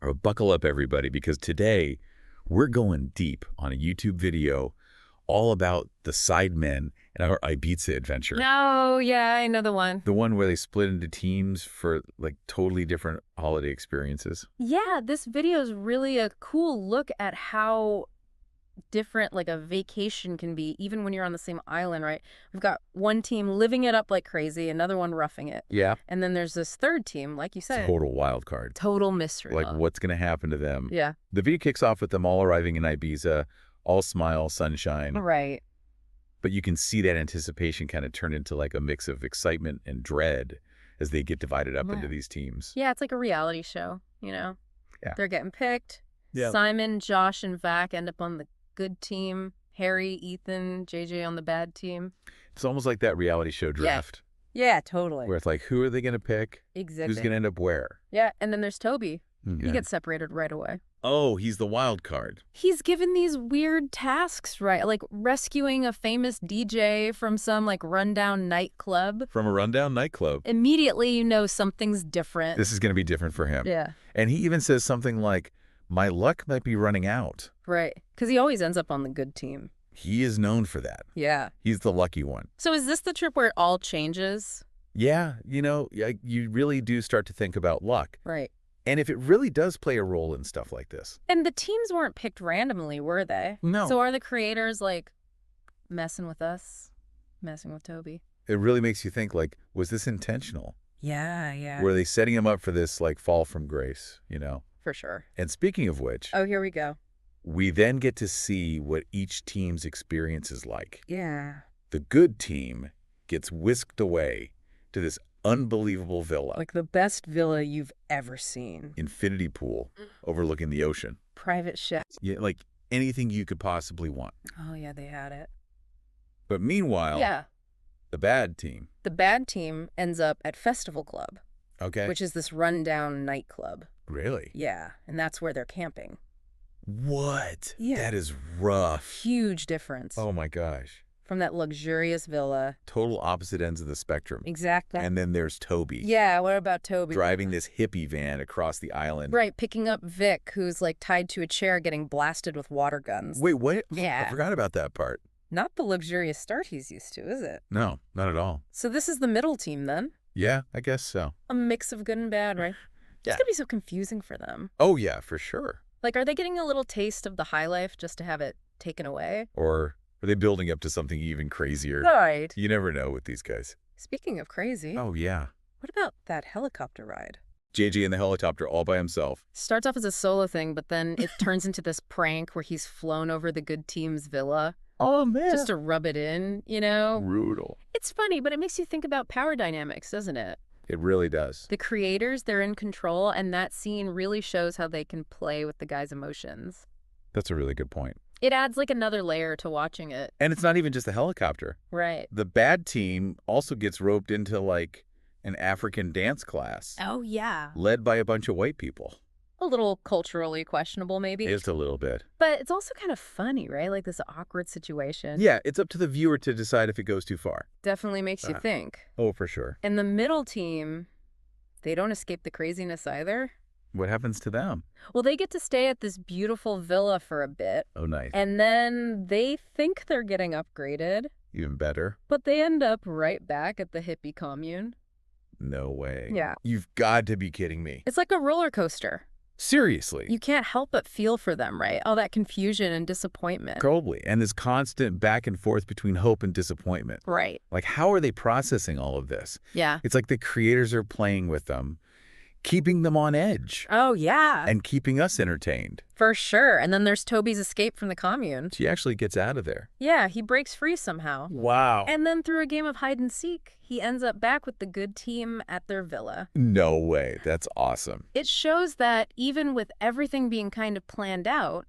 Buckle up, everybody, because today we're going deep on a YouTube video all about the Sidemen and our Ibiza adventure. Oh, yeah, I know the one. The one where they split into teams for like totally different holiday experiences. Yeah, this video is really a cool look at how different like a vacation can be, even when you're on the same island, right? We've got one team living it up like crazy, another one roughing it. Yeah. And then there's this third team, like you said. Total wild card. Total mystery. Like what's going to happen to them. Yeah. The video kicks off with them all arriving in Ibiza, all smile, sunshine. Right. But you can see that anticipation kind of turn into like a mix of excitement and dread as they get divided up into these teams. Yeah, it's like a reality show, you know? Yeah. They're getting picked. Yeah. Simon, Josh, and Vac end up on the good team. Harry, Ethan, JJ on the bad team. It's almost like that reality show draft. Yeah, totally. Where it's like, who are they going to pick? Exactly. Who's going to end up where? Yeah, and then there's Toby. Okay. He gets separated right away. Oh, he's the wild card. He's given these weird tasks, right? Like rescuing a famous DJ from some like rundown nightclub. From a rundown nightclub. Immediately you know something's different. This is going to be different for him. Yeah. And he even says something like, my luck might be running out. Right. Because he always ends up on the good team. He is known for that. Yeah. He's the lucky one. So is this the trip where it all changes? Yeah, you really do start to think about luck. Right. And if it really does play a role in stuff like this. And the teams weren't picked randomly, were they? No. So are the creators like messing with us, messing with Toby? It really makes you think, like, was this intentional? Yeah, yeah. Were they setting him up for this, like, fall from grace, you know? For sure. And speaking of which, Oh, here we go. we then get to see what each team's experience is like. Yeah. The good team gets whisked away to this unbelievable villa. Like the best villa you've ever seen. Infinity pool overlooking the ocean. Private chef. Yeah, like anything you could possibly want. Oh, yeah, they had it. But meanwhile, Yeah. the bad team, The bad team ends up at Festival Club, okay? which is this rundown nightclub. Really? Yeah, and that's where they're camping. What? Yeah. That is rough. Huge difference Oh my gosh. from that luxurious villa. Total opposite ends of the spectrum. Exactly. And then there's Toby. Yeah, what about Toby? Driving this hippie van across the island. Right, picking up Vic, who's like tied to a chair getting blasted with water guns. Wait, what? Yeah. I forgot about that part. Not the luxurious start he's used to, is it? No, not at all. So this is the middle team then? Yeah, I guess so. A mix of good and bad, right? Yeah. It's going to be so confusing for them. Oh, yeah, for sure. Like, are they getting a little taste of the high life just to have it taken away? Or are they building up to something even crazier? Right. You never know with these guys. Speaking of crazy, Oh, yeah. what about that helicopter ride? JJ in the helicopter all by himself. Starts off as a solo thing, but then it turns into this prank where he's flown over the good team's villa Oh, man. just to rub it in, you know? Brutal. It's funny, but it makes you think about power dynamics, doesn't it? It really does. The creators, they're in control, and that scene really shows how they can play with the guy's emotions. That's a really good point. It adds like another layer to watching it. And it's not even just a helicopter. Right. The bad team also gets roped into like an African dance class Oh, yeah. led by a bunch of white people. A little culturally questionable, maybe. Just a little bit. But it's also kind of funny, right? Like this awkward situation. Yeah, it's up to the viewer to decide if it goes too far. Definitely makes you think. Oh, for sure. And the middle team, they don't escape the craziness either. What happens to them? Well, they get to stay at this beautiful villa for a bit. Oh, nice. And then they think they're getting upgraded, Even better. but they end up right back at the hippie commune. No way. Yeah. You've got to be kidding me. It's like a roller coaster. Seriously. You can't help but feel for them, right? All that confusion and disappointment. Totally. And this constant back and forth between hope and disappointment. Right. Like, how are they processing all of this? Yeah. It's like the creators are playing with them, keeping them on edge Oh, yeah. and keeping us entertained. For sure. And then there's Toby's escape from the commune. She actually gets out of there. Yeah, he breaks free somehow. Wow. And then through a game of hide and seek, he ends up back with the good team at their villa. No way. That's awesome. It shows that even with everything being kind of planned out,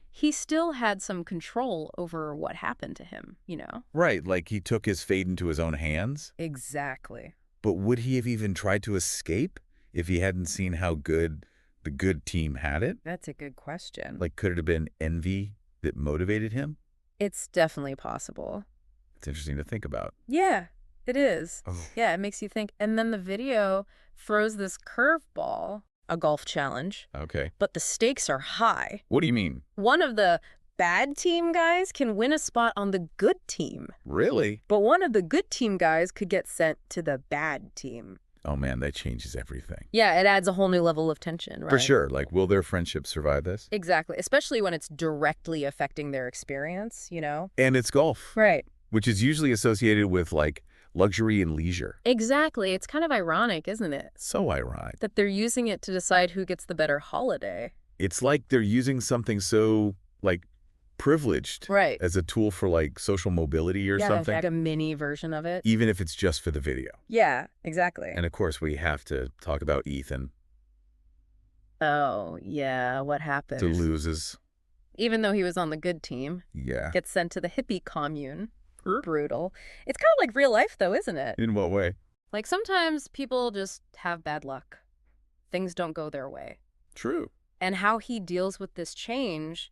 he still had some control over what happened to him, you know? Right. Like he took his fate into his own hands. Exactly. But would he have even tried to escape if he hadn't seen how good the good team had it? That's a good question. Like, could it have been envy that motivated him? It's definitely possible. It's interesting to think about. Yeah, it is. Oh. Yeah, it makes you think. And then the video throws this curveball. a golf challenge, Okay. but the stakes are high. What do you mean? One of the bad team guys can win a spot on the good team, Really? but one of the good team guys could get sent to the bad team. Oh, man, that changes everything. Yeah, it adds a whole new level of tension, right? For sure. Like, will their friendship survive this? Exactly, especially when it's directly affecting their experience, you know? And it's golf, Right. which is usually associated with, like, luxury and leisure. Exactly. It's kind of ironic, isn't it? So ironic. That they're using it to decide who gets the better holiday. It's like they're using something so, like, privileged Right. as a tool for, like, social mobility or something, Like a mini version of it. even if it's just for the video. Yeah, exactly. And, of course, we have to talk about Ethan. Oh, yeah, what happened? To loses. Even though he was on the good team, Yeah. gets sent to the hippie commune. Brutal. It's kind of like real life, though, isn't it? In what way? Like, sometimes people just have bad luck. Things don't go their way. True. And how he deals with this change,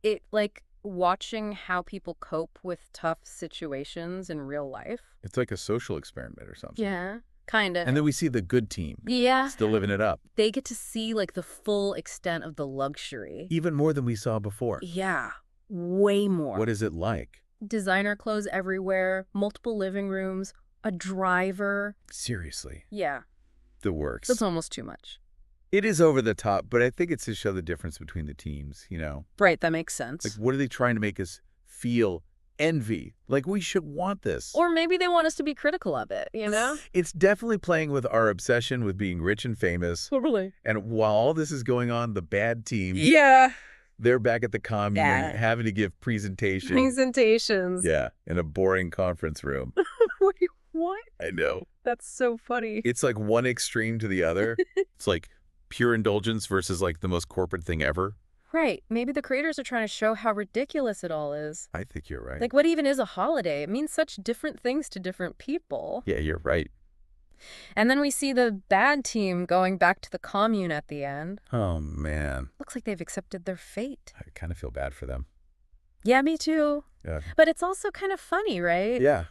it, like, watching how people cope with tough situations in real life. It's like a social experiment or something. Yeah, kind of. And then we see the good team. Yeah. Still living it up. They get to see, like, the full extent of the luxury. Even more than we saw before. Yeah, way more. What is it like? Designer clothes everywhere, multiple living rooms, a driver. Seriously. Yeah, The works. that's almost too much. It is over the top, but I think it's to show the difference between the teams, you know? Right, that makes sense. Like, what are they trying to make us feel? Envy. Like, we should want this. Or maybe they want us to be critical of it, you know? It's definitely playing with our obsession with being rich and famous. Totally. And while all this is going on, the bad team, Yeah. they're back at the commune Yeah. having to give presentations. Presentations. Yeah, in a boring conference room. Wait, what? I know. That's so funny. It's like one extreme to the other. It's like pure indulgence versus like the most corporate thing ever. Right. Maybe the creators are trying to show how ridiculous it all is. I think you're right. Like, what even is a holiday? It means such different things to different people. Yeah, you're right. And then we see the bad team going back to the commune at the end. Oh, man. Looks like they've accepted their fate. I kind of feel bad for them. Yeah, me too. Yeah. But it's also kind of funny, right? Yeah.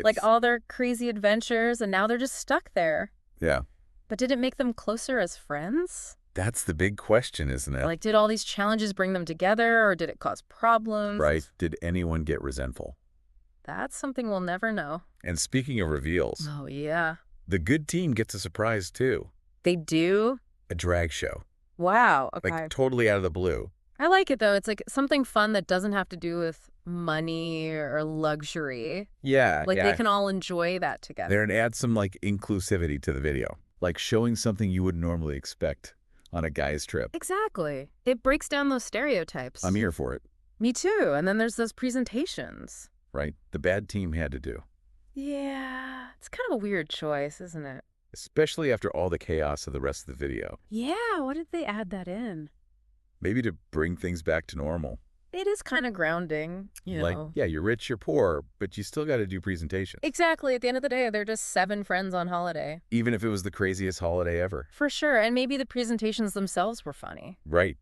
Like all their crazy adventures, and now they're just stuck there. Yeah. But did it make them closer as friends? That's the big question, isn't it? Like, did all these challenges bring them together, or did it cause problems? Right. Did anyone get resentful? That's something we'll never know. And speaking of reveals, Oh, yeah. the good team gets a surprise, too. They do? A drag show. Wow. Okay. Like, totally out of the blue. I like it, though. It's like something fun that doesn't have to do with money or luxury. Yeah. Like, they can all enjoy that together. There, and add some, like, inclusivity to the video. Like, showing something you wouldn't normally expect on a guy's trip. Exactly. It breaks down those stereotypes. I'm here for it. Me too. And then there's those presentations. Right? The bad team had to do. Yeah. It's kind of a weird choice, isn't it? Especially after all the chaos of the rest of the video. Yeah. Why did they add that in? Maybe to bring things back to normal. It is kind of grounding, you Like, know. yeah, you're rich, you're poor, but you still got to do presentations. Exactly. At the end of the day, they're just 7 friends on holiday. Even if it was the craziest holiday ever. For sure. And maybe the presentations themselves were funny. Right.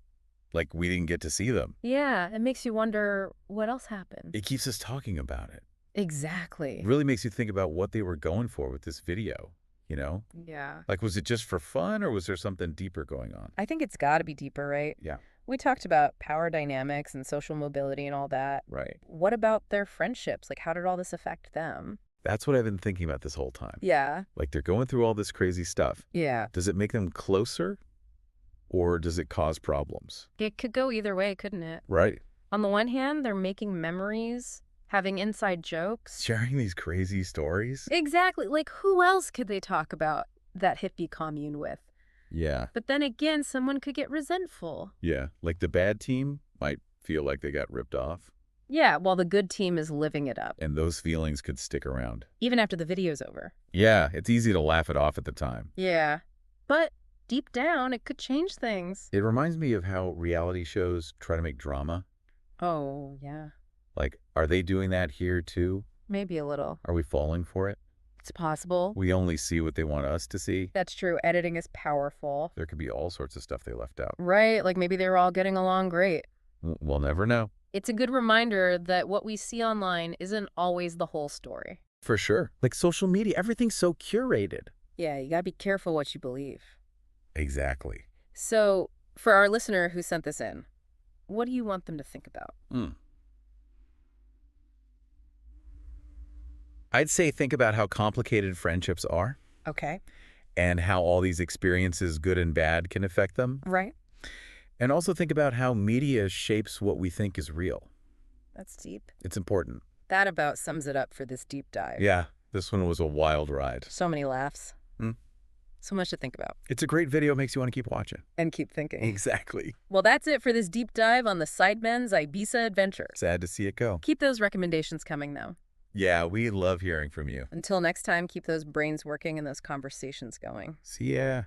Like, we didn't get to see them. Yeah. It makes you wonder what else happened. It keeps us talking about it. Exactly. It really makes you think about what they were going for with this video, you know? Yeah. Like, was it just for fun, or was there something deeper going on? I think it's got to be deeper, right? Yeah. We talked about power dynamics and social mobility and all that. Right. What about their friendships? Like, how did all this affect them? That's what I've been thinking about this whole time. Yeah. Like, they're going through all this crazy stuff. Yeah. Does it make them closer, or does it cause problems? It could go either way, couldn't it? Right. On the one hand, they're making memories, having inside jokes. Sharing these crazy stories? Exactly. Like, who else could they talk about that hippie commune with? Yeah. But then again, someone could get resentful. Yeah. Like, the bad team might feel like they got ripped off, Yeah, while the good team is living it up, and those feelings could stick around. even after the video's over. Yeah, it's easy to laugh it off at the time. Yeah. But deep down, it could change things. It reminds me of how reality shows try to make drama. Oh, yeah. Like, are they doing that here too? Maybe a little. Are we falling for it? It's possible. We only see what they want us to see. That's true. Editing is powerful. There could be all sorts of stuff they left out. Right? Like maybe they were all getting along great. We'll never know. It's a good reminder that what we see online isn't always the whole story. For sure. Like social media, everything's so curated. Yeah, you gotta be careful what you believe. Exactly. So, for our listener who sent this in, what do you want them to think about? I'd say think about how complicated friendships are Okay. and how all these experiences, good and bad, can affect them. Right. And also think about how media shapes what we think is real. That's deep. It's important. That about sums it up for this deep dive. Yeah, this one was a wild ride. So many laughs. Hmm. So much to think about. It's a great video, makes you want to keep watching. And keep thinking. Exactly. Well, that's it for this deep dive on the Sidemen's Ibiza adventure. Sad to see it go. Keep those recommendations coming, though. Yeah, we love hearing from you. Until next time, keep those brains working and those conversations going. See ya.